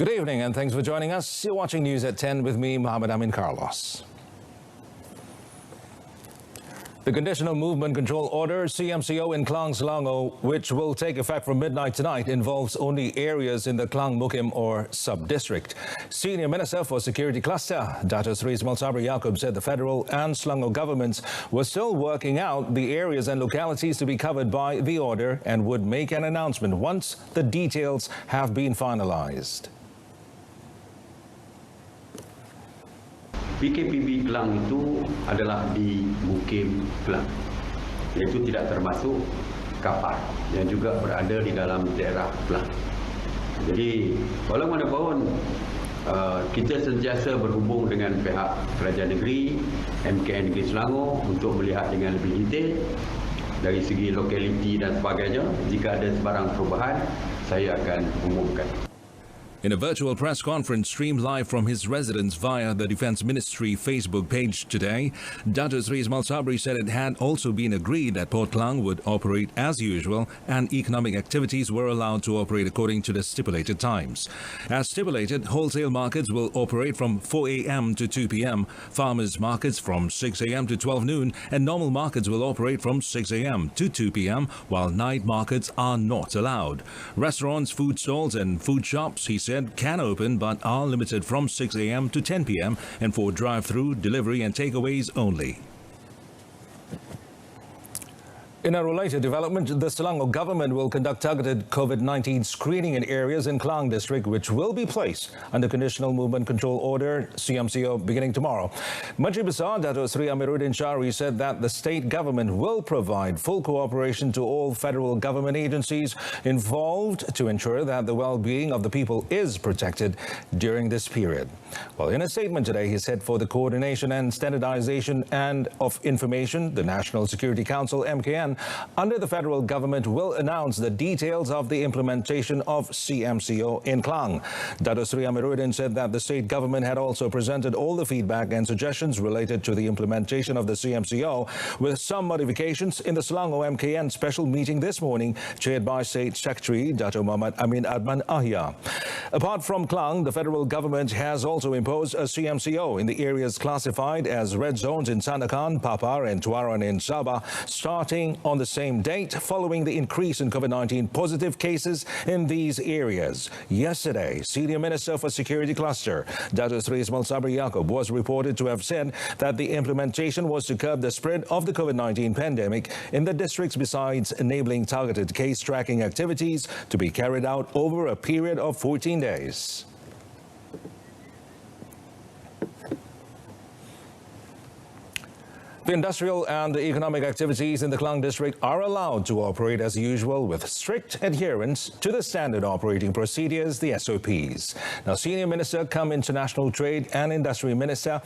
Good evening and thanks for joining us. You're watching News at 10 with me, Mohammed Amin Carlos. The Conditional Movement Control Order, CMCO in Klang, Selangor, which will take effect from midnight tonight, involves only areas in the Klang Mukim or sub-district. Senior Minister for Security Cluster, Dato Sri Ismail Sabri Yaakob, said the federal and Selangor governments were still working out the areas and localities to be covered by the order and would make an announcement once the details have been finalized. PKPB Klang itu adalah di Mukim Klang, iaitu tidak termasuk kapal yang juga berada di dalam daerah Klang. Jadi, walau mana pun kita sentiasa berhubung dengan pihak kerajaan negeri, MKN Negeri Selangor untuk melihat dengan lebih detail dari segi lokaliti dan sebagainya. Jika ada sebarang perubahan, saya akan umumkan. In a virtual press conference streamed live from his residence via the Defence Ministry Facebook page today, Dato Sri Ismail Sabri said it had also been agreed that Port Klang would operate as usual and economic activities were allowed to operate according to the stipulated times. As stipulated, wholesale markets will operate from 4 a.m. to 2 p.m., farmers' markets from 6 a.m. to 12 noon, and normal markets will operate from 6 a.m. to 2 p.m., while night markets are not allowed. Restaurants, food stalls and food shops, he said, can open but are limited from 6 a.m. to 10 p.m. and for drive-through, delivery and takeaways only. In a related development, the Selangor government will conduct targeted COVID-19 screening in areas in Klang district which will be placed under Conditional Movement Control Order, CMCO, beginning tomorrow. Menteri Besar Dato Sri Amiruddin Syari said that the state government will provide full cooperation to all federal government agencies involved to ensure that the well-being of the people is protected during this period. Well, in a statement today, he said for the coordination and standardization and of information, the National Security Council, MKN, under the federal government will announce the details of the implementation of CMCO in Klang. Dato Sri Amiruddin said that the state government had also presented all the feedback and suggestions related to the implementation of the CMCO, with some modifications in the Selangor MKN special meeting this morning, chaired by State Secretary Dato Muhammad Amin Adman Ahya. Apart from Klang, the federal government has also imposed a CMCO in the areas classified as red zones in Sandakan, Papar and Tuaran in Sabah, starting on the same date following the increase in COVID-19 positive cases in these areas. Yesterday, Senior Minister for Security Cluster, Dato Sri Ismail Sabri Yaakob, was reported to have said that the implementation was to curb the spread of the COVID-19 pandemic in the districts, besides enabling targeted case tracking activities to be carried out over a period of 14 days. The industrial and economic activities in the Klang district are allowed to operate as usual with strict adherence to the standard operating procedures, the SOPs. Now, Senior Minister cum International Trade and Industry Minister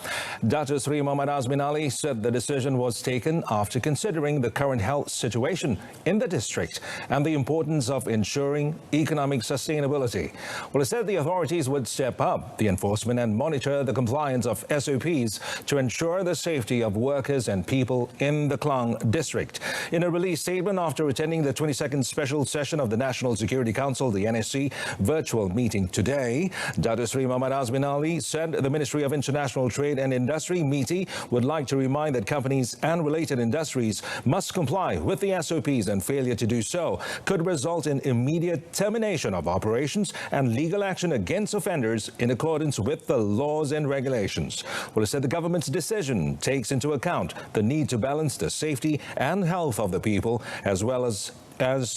Dato Sri Muhammad Azmin Ali said the decision was taken after considering the current health situation in the district and the importance of ensuring economic sustainability. Well, he said the authorities would step up the enforcement and monitor the compliance of SOPs to ensure the safety of workers and people in the Klang district. In a release statement after attending the 22nd special session of the National Security Council, the NSC, virtual meeting today, Dato Sri Muhammad Azmin Ali said the Ministry of International Trade and Industry, MITI, would like to remind that companies and related industries must comply with the SOPs, and failure to do so could result in immediate termination of operations and legal action against offenders in accordance with the laws and regulations. Well, it said the government's decision takes into account the need to balance the safety and health of the people, as well as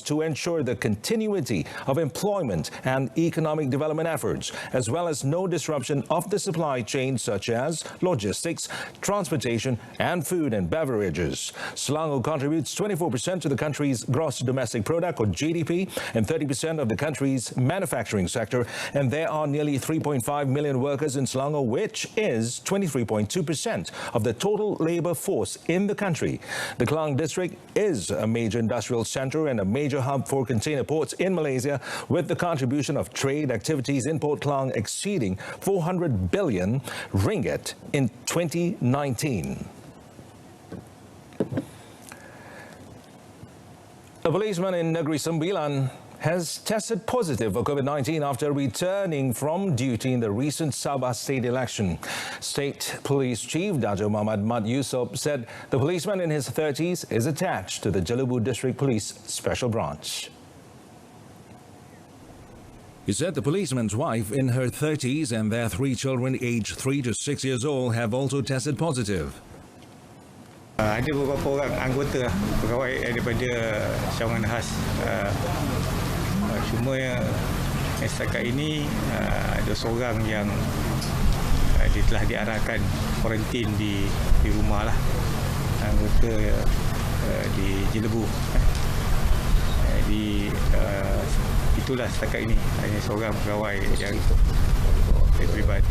to ensure the continuity of employment and economic development efforts, as well as no disruption of the supply chain such as logistics, transportation and food and beverages. Selangor contributes 24% to the country's gross domestic product, or GDP, and 30% of the country's manufacturing sector, and there are nearly 3.5 million workers in Selangor, which is 23.2% of the total labor force in the country. The Klang district is a major industrial center and a major hub for container ports in Malaysia, with the contribution of trade activities in Port Klang exceeding 400 billion ringgit in 2019. A policeman in Negeri Sembilan has tested positive for COVID-19 after returning from duty in the recent Sabah state election. State Police Chief Dato' Muhammad Mat Yusof said the policeman in his 30s is attached to the Jelebu District Police Special Branch. He said the policeman's wife in her 30s and their 3 children aged 3 to 6 years old have also tested positive. Ada beberapa orang anggota pegawai daripada cawangan khas. Cuma setakat ini ada seorang yang dia telah diarahkan kuarantin di rumah lah, anggota di Jelebu. Itulah setakat ini hanya seorang pegawai yang terlibat.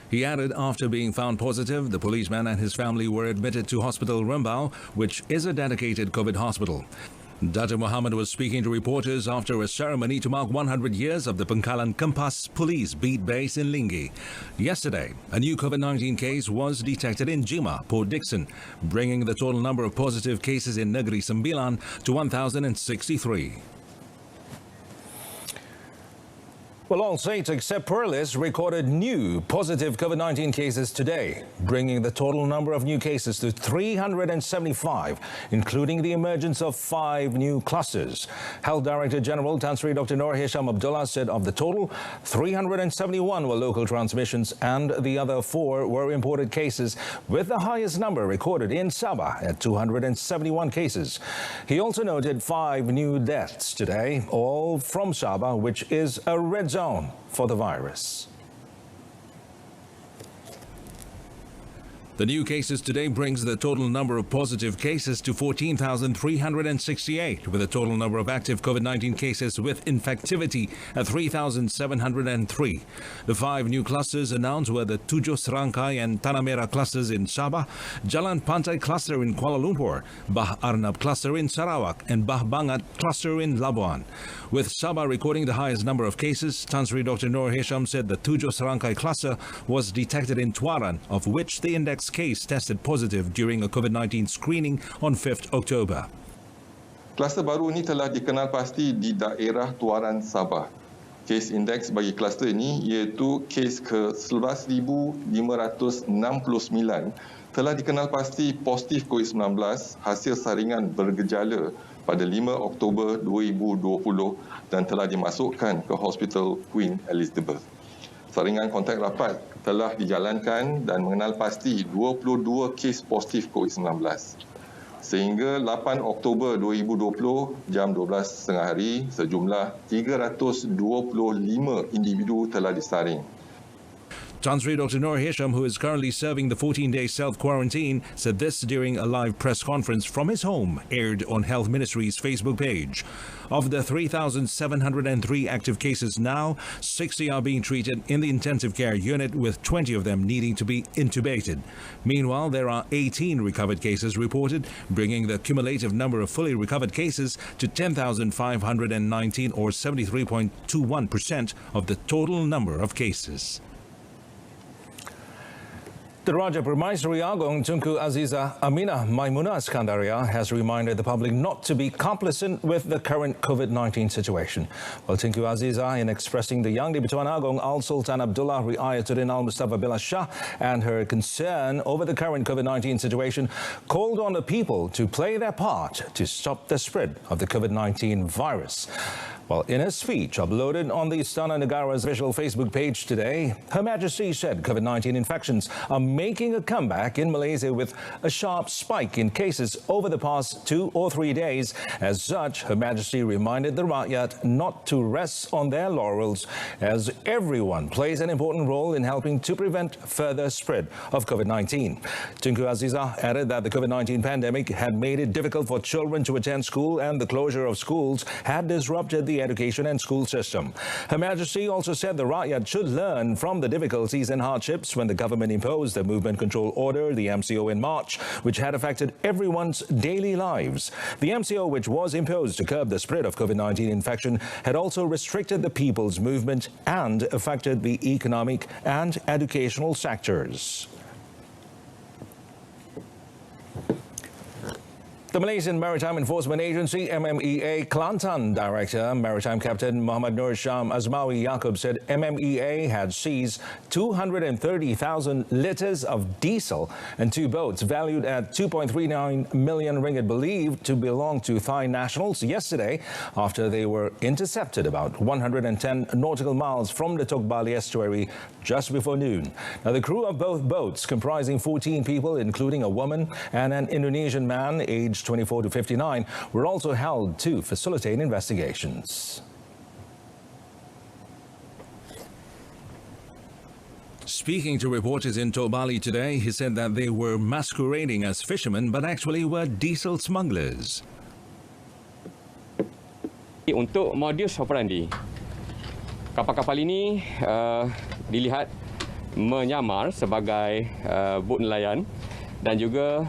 He added after being found positive, the policeman and his family were admitted to Hospital Rembau, which is a dedicated COVID hospital. Dato' Muhammad was speaking to reporters after a ceremony to mark 100 years of the Bengkalan Kempas Police Beat Base in Lingi. Yesterday, a new COVID-19 case was detected in Jima, Port Dickson, bringing the total number of positive cases in Negeri Sembilan to 1,063. Well, all states except Perlis recorded new positive COVID-19 cases today, bringing the total number of new cases to 375, including the emergence of 5 new clusters. Health Director General Tan Sri Dr. Noor Hisham Abdullah said of the total, 371 were local transmissions and the other 4 were imported cases, with the highest number recorded in Sabah at 271 cases. He also noted 5 new deaths today, all from Sabah, which is a red zone for the virus. The new cases today brings the total number of positive cases to 14,368, with a total number of active COVID-19 cases with infectivity at 3,703. The 5 new clusters announced were the Tujuh Serangkai and Tanah Merah clusters in Sabah, Jalan Pantai cluster in Kuala Lumpur, Bah Arnab cluster in Sarawak, and Bah Bangat cluster in Labuan. With Sabah recording the highest number of cases, Tan Sri Dr. Noor Hisham said the Tujuh Serangkai cluster was detected in Tuaran, of which the index case tested positive during a COVID-19 screening on 5th October. Kluster baru ini telah dikenal pasti di daerah Tuaran, Sabah. Kes indeks bagi kluster ini iaitu kes ke 11,569 telah dikenal pasti positif COVID-19 hasil saringan bergejala pada 5 Oktober 2020 dan telah dimasukkan ke Hospital Queen Elizabeth. Saringan kontak rapat telah dijalankan dan mengenal pasti 22 kes positif COVID-19. Sehingga 8 Oktober 2020, jam 12.30 hari, sejumlah 325 individu telah disaring. Tan Sri Dr. Noor Hisham, who is currently serving the 14-day self-quarantine, said this during a live press conference from his home, aired on Health Ministry's Facebook page. Of the 3,703 active cases now, 60 are being treated in the intensive care unit, with 20 of them needing to be intubated. Meanwhile, there are 18 recovered cases reported, bringing the cumulative number of fully recovered cases to 10,519, or 73.21% of the total number of cases. The Raja Permaisuri Agong Tunku Aziza Aminah Maimunah Skandaria has reminded the public not to be complacent with the current COVID-19 situation. Well, Tunku Aziza, in expressing the young Dipertuan Agong Al Sultan Abdullah Riayatuddin Al Mustafa Billah Shah and her concern over the current COVID-19 situation, called on the people to play their part to stop the spread of the COVID-19 virus. Well, in a speech uploaded on the Istana Negara's official Facebook page today, Her Majesty said COVID-19 infections are making a comeback in Malaysia, with a sharp spike in cases over the past 2 or 3 days. As such, Her Majesty reminded the Rakyat not to rest on their laurels, as everyone plays an important role in helping to prevent further spread of COVID-19. Tunku Aziza added that the COVID-19 pandemic had made it difficult for children to attend school, and the closure of schools had disrupted the education and school system. Her Majesty also said the Rakyat should learn from the difficulties and hardships when the government imposed the Movement Control Order, the MCO, in March, which had affected everyone's daily lives. The MCO, which was imposed to curb the spread of COVID-19 infection, had also restricted the people's movement and affected the economic and educational sectors. The Malaysian Maritime Enforcement Agency, MMEA, Kelantan Director, Maritime Captain Muhammad Nur Sham Azmawi Yaakob said MMEA had seized 230,000 litres of diesel and 2 boats valued at 2.39 million ringgit believed to belong to Thai nationals yesterday after they were intercepted about 110 nautical miles from the Tok Bali estuary just before noon. Now, the crew of both boats, comprising 14 people, including a woman and an Indonesian man aged 24 to 59, were also held to facilitate investigations. Speaking to reporters in Tok Bali today, he said that they were masquerading as fishermen but actually were diesel smugglers. Untuk modus operandi, kapal-kapal ini dilihat menyamar sebagai bot nelayan dan juga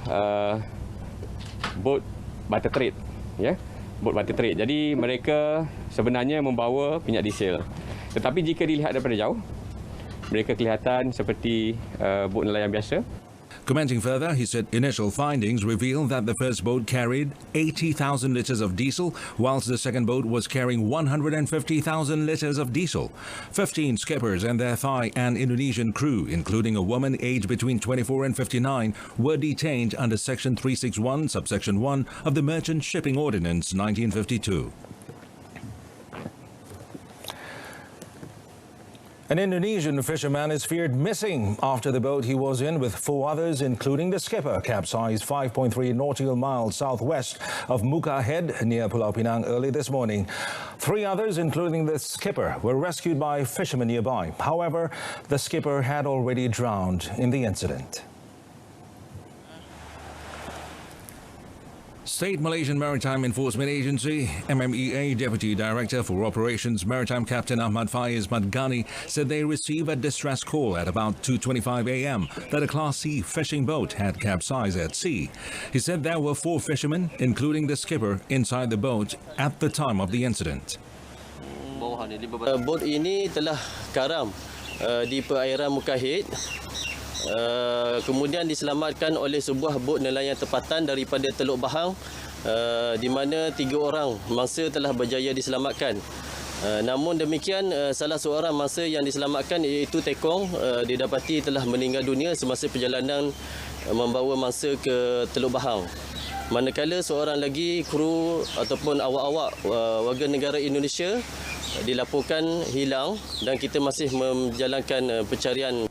bot butter trade, ya, bot butter trade. Jadi mereka sebenarnya membawa minyak diesel. Tetapi jika dilihat daripada jauh, mereka kelihatan seperti bot nelayan biasa. Commenting further, he said initial findings revealed that the first boat carried 80,000 litres of diesel, whilst the second boat was carrying 150,000 litres of diesel. 15 skippers and their Thai and Indonesian crew, including a woman aged between 24 and 59, were detained under Section 361, Subsection 1 of the Merchant Shipping Ordinance 1952. An Indonesian fisherman is feared missing after the boat he was in with 4 others, including the skipper, capsized 5.3 nautical miles southwest of Muka Head near Pulau Pinang early this morning. 3 others, including the skipper, were rescued by fishermen nearby. However, the skipper had already drowned in the incident. State Malaysian Maritime Enforcement Agency, MMEA Deputy Director for Operations Maritime Captain Ahmad Faiz Madgani said they received a distress call at about 2:25 a.m. that a Class C fishing boat had capsized at sea. He said there were 4 fishermen, including the skipper, inside the boat at the time of the incident. Bot ini telah karam di perairan Muka Head. Kemudian diselamatkan oleh sebuah bot nelayan tempatan daripada Teluk Bahang, di mana 3 orang mangsa telah berjaya diselamatkan. Namun demikian, salah seorang mangsa yang diselamatkan iaitu Tekong didapati telah meninggal dunia semasa perjalanan membawa mangsa ke Teluk Bahang. Manakala seorang lagi kru ataupun awak-awak warga negara Indonesia dilaporkan hilang dan kita masih menjalankan pencarian.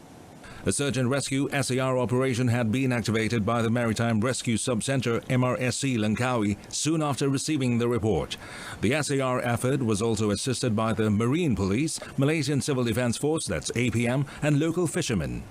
A search and rescue SAR operation had been activated by the Maritime Rescue Subcenter MRSC Langkawi soon after receiving the report. The SAR effort was also assisted by the Marine Police, Malaysian Civil Defence Force, that's APM, and local fishermen.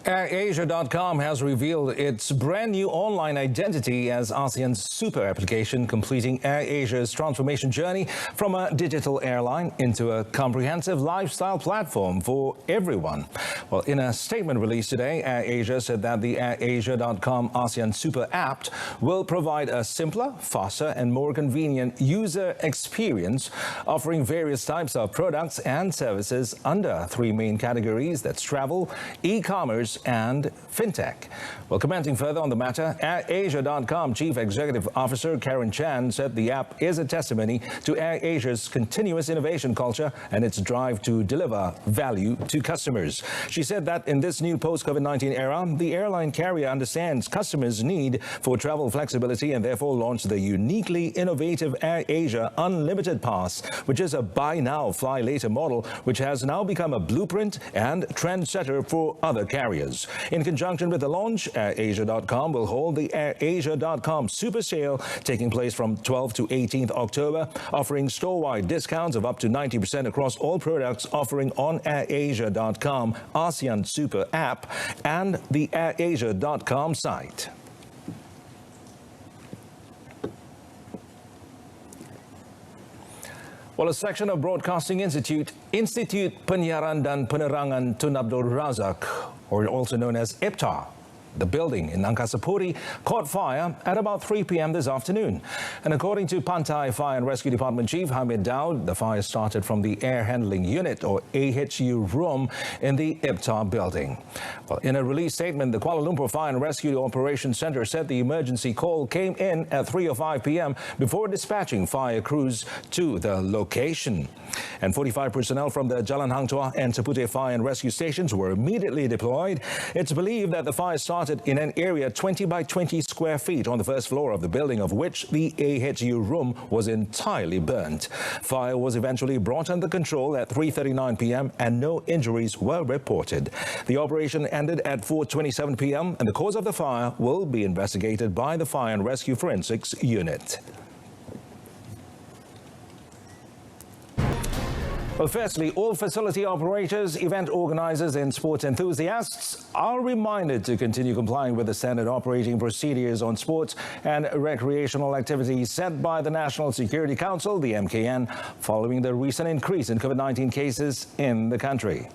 AirAsia.com has revealed its brand new online identity as ASEAN's super application, completing AirAsia's transformation journey from a digital airline into a comprehensive lifestyle platform for everyone. Well, in a statement released today, AirAsia said that the AirAsia.com ASEAN Super app will provide a simpler, faster and more convenient user experience, offering various types of products and services under 3 main categories, that's travel, e-commerce and fintech. Well, commenting further on the matter, AirAsia.com Chief Executive Officer Karen Chan said the app is a testimony to AirAsia's continuous innovation culture and its drive to deliver value to customers. She said that in this new post-COVID-19 era, the airline carrier understands customers' need for travel flexibility and therefore launched the uniquely innovative AirAsia Unlimited Pass, which is a buy now, fly later model, which has now become a blueprint and trendsetter for other carriers. In conjunction with the launch, AirAsia.com will hold the AirAsia.com Super Sale taking place from 12th to 18th October, offering store-wide discounts of up to 90% across all products offering on AirAsia.com ASEAN Super app and the AirAsia.com site. Well, a section of Broadcasting Institute Penyiaran dan Penerangan Tun Abdul Razak, or also known as IPTA, The building in Angkasapuri caught fire at about 3 p.m. this afternoon. And according to Pantai Fire and Rescue Department Chief Hamid Daud, the fire started from the Air Handling Unit, or AHU room, in the IPTA building. Well, in a release statement, the Kuala Lumpur Fire and Rescue Operations Centre said the emergency call came in at 3:05 p.m. before dispatching fire crews to the location. And 45 personnel from the Jalan Hang Tuah and Seputeh Fire and Rescue stations were immediately deployed. It's believed that the fire started in an area 20 by 20 square feet on the first floor of the building, of which the AHU room was entirely burnt. Fire was eventually brought under control at 3:39 p.m. and no injuries were reported. The operation ended at 4:27 p.m. and the cause of the fire will be investigated by the Fire and Rescue Forensics Unit. Well, firstly, all facility operators, event organizers and sports enthusiasts are reminded to continue complying with the standard operating procedures on sports and recreational activities set by the National Security Council, the MKN, following the recent increase in COVID-19 cases in the country.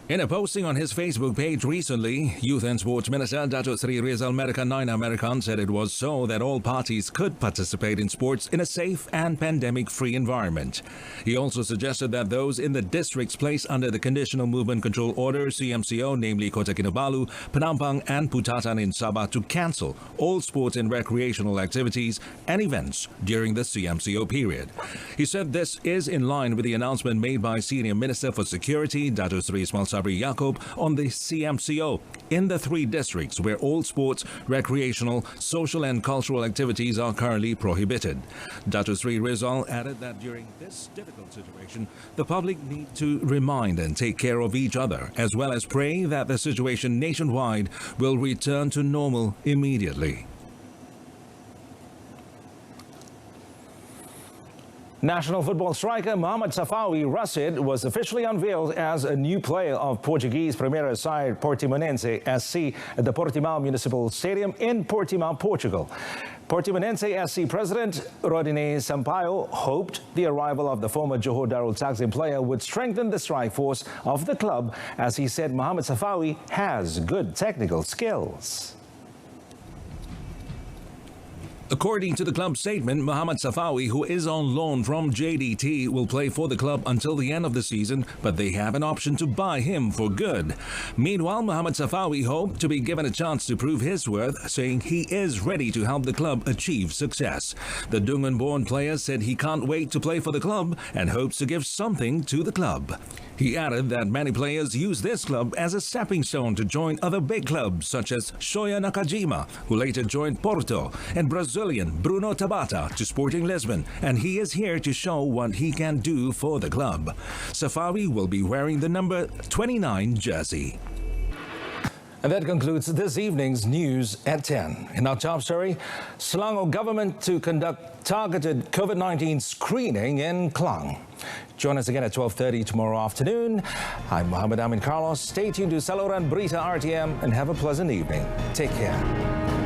In a posting on his Facebook page recently, Youth and Sports Minister Datuk Seri Rizal Merican Naina Merican said it was so that all parties could participate in sports in a safe and pandemic-free environment. He also suggested that those in the districts placed under the Conditional Movement Control Order, CMCO, namely Kota Kinabalu, Penampang and Putatan in Sabah, to cancel all sports and recreational activities and events during the CMCO period. He said this is in line with the announcement made by Senior Minister for Security, Datuk Seri Ismail Sabri Yaakob, on the CMCO in the 3 districts where all sports, recreational, social and cultural activities are currently prohibited. Datuk Seri Rizal added that during this difficult situation, the public need to remind and take care of each other, as well as pray that the situation nationwide will return to normal immediately. National football striker Mohamed Safawi Rashid was officially unveiled as a new player of Portuguese Primeira side Portimonense SC at the Portimão Municipal Stadium in Portimão, Portugal. Portimonense SC President Rodinei Sampaio hoped the arrival of the former Johor Darul Takzim player would strengthen the strike force of the club, as he said Mohamed Safawi has good technical skills. According to the club statement, Mohamed Safawi, who is on loan from JDT, will play for the club until the end of the season, but they have an option to buy him for good. Meanwhile, Mohamed Safawi hoped to be given a chance to prove his worth, saying he is ready to help the club achieve success. The Dungan-born player said he can't wait to play for the club and hopes to give something to the club. He added that many players use this club as a stepping stone to join other big clubs such as Shoya Nakajima, who later joined Porto, and Brazilian Bruno Tabata to Sporting Lisbon, and he is here to show what he can do for the club. Safawi will be wearing the number 29 jersey. And that concludes this evening's news at 10. In our top story, Selangor government to conduct targeted COVID-19 screening in Klang. Join us again at 12:30 tomorrow afternoon. I'm Mohammed Amin Carlos. Stay tuned to Saluran Berita RTM and have a pleasant evening. Take care.